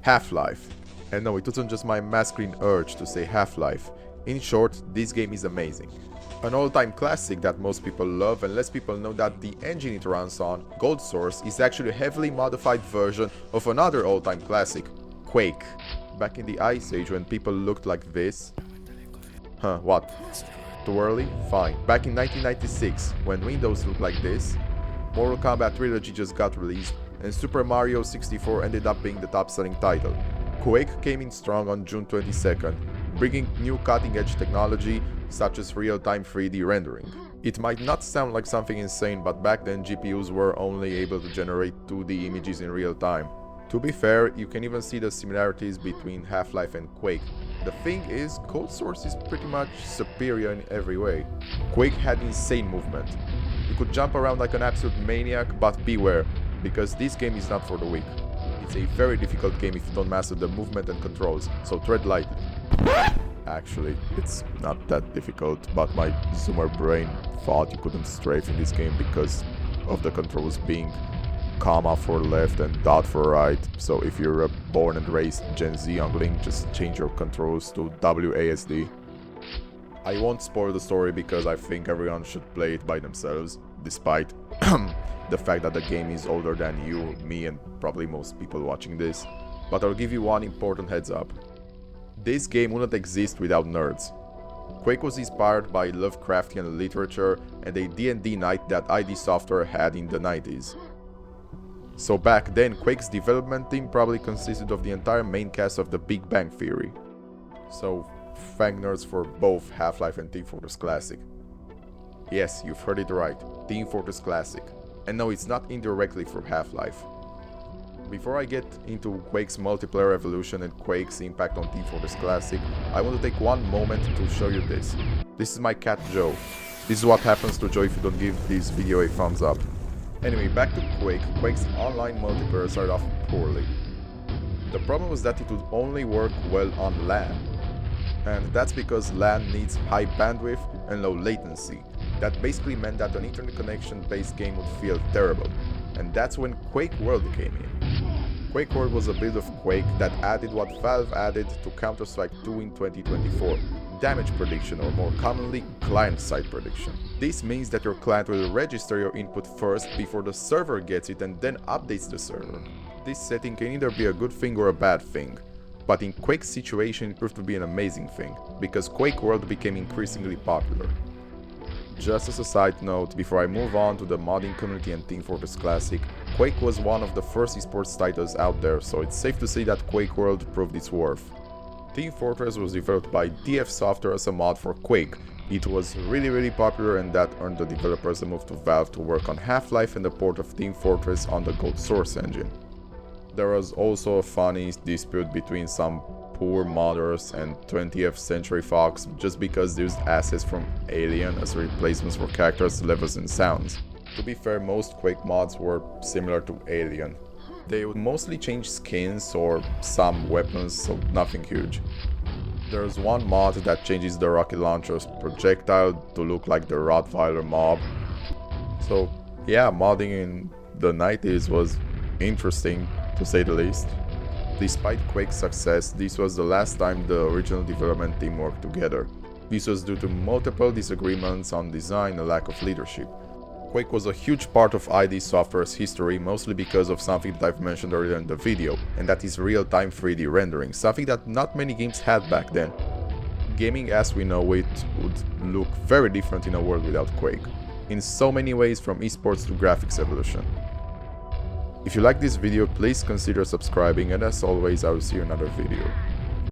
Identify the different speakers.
Speaker 1: Half-Life. And no, it wasn't just my masculine urge to say Half-Life. In short, this game is amazing. An all-time classic that most people love, and less people know that the engine it runs on, Gold Source, is actually a heavily modified version of another all-time classic, Quake. Back in the Ice Age when people looked like this. Huh, what? Too early? Fine. Back in 1996, when Windows looked like this, Mortal Kombat Trilogy just got released, and Super Mario 64 ended up being the top-selling title. Quake came in strong on June 22nd, bringing new cutting-edge technology such as real-time 3D rendering. It might not sound like something insane, but back then GPUs were only able to generate 2D images in real time. To be fair, you can even see the similarities between Half-Life and Quake. The thing is, Gold Source is pretty much superior in every way. Quake had insane movement. You could jump around like an absolute maniac, but beware, because this game is not for the weak. It's a very difficult game if you don't master the movement and controls, so tread lightly. Actually, it's not that difficult, but my zoomer brain thought you couldn't strafe in this game because of the controls being comma for left and dot for right. So if you're a born and raised Gen Z youngling, just change your controls to WASD. I won't spoil the story because I think everyone should play it by themselves, despite the fact that the game is older than you, me, and probably most people watching this. But I'll give you one important heads up. This game wouldn't exist without nerds. Quake was inspired by Lovecraftian literature and a D&D night that ID Software had in the 90s. So back then, Quake's development team probably consisted of the entire main cast of The Big Bang Theory. So thank nerds for both Half-Life and Team Fortress Classic. Yes, you've heard it right, Team Fortress Classic. And no, it's not indirectly for Half-Life. Before I get into Quake's multiplayer evolution and Quake's impact on Team Fortress Classic, I want to take one moment to show you this. This is my cat Joe. This is what happens to Joe if you don't give this video a thumbs up. Anyway, back to Quake. Quake's online multiplayer started off poorly. The problem was that it would only work well on LAN. And that's because LAN needs high bandwidth and low latency. That basically meant that an internet connection-based game would feel terrible. And that's when Quake World came in. Quake World was a build of Quake that added what Valve added to Counter-Strike 2 in 2024, damage prediction, or more commonly, client-side prediction. This means that your client will register your input first before the server gets it and then updates the server. This setting can either be a good thing or a bad thing, but in Quake's situation it proved to be an amazing thing, because Quake World became increasingly popular. Just as a side note, before I move on to the modding community and Team Fortress Classic, Quake was one of the first esports titles out there, so it's safe to say that Quake World proved its worth. Team Fortress was developed by DF Software as a mod for Quake. It was really popular, and that earned the developers a move to Valve to work on Half-Life and the port of Team Fortress on the Gold Source engine. There was also a funny dispute between some poor modders and 20th Century Fox just because they used assets from Alien as replacements for characters, levels and sounds. To be fair, most Quake mods were similar to Alien. They would mostly change skins or some weapons, so nothing huge. There's one mod that changes the rocket launcher's projectile to look like the Rottweiler mob. So yeah, modding in the 90s was interesting, to say the least. Despite Quake's success, this was the last time the original development team worked together. This was due to multiple disagreements on design and lack of leadership. Quake was a huge part of ID Software's history, mostly because of something that I've mentioned earlier in the video, and that is real-time 3D rendering, something that not many games had back then. Gaming as we know it would look very different in a world without Quake, in so many ways, from esports to graphics evolution. If you like this video, please consider subscribing, and as always, I will see you in another video.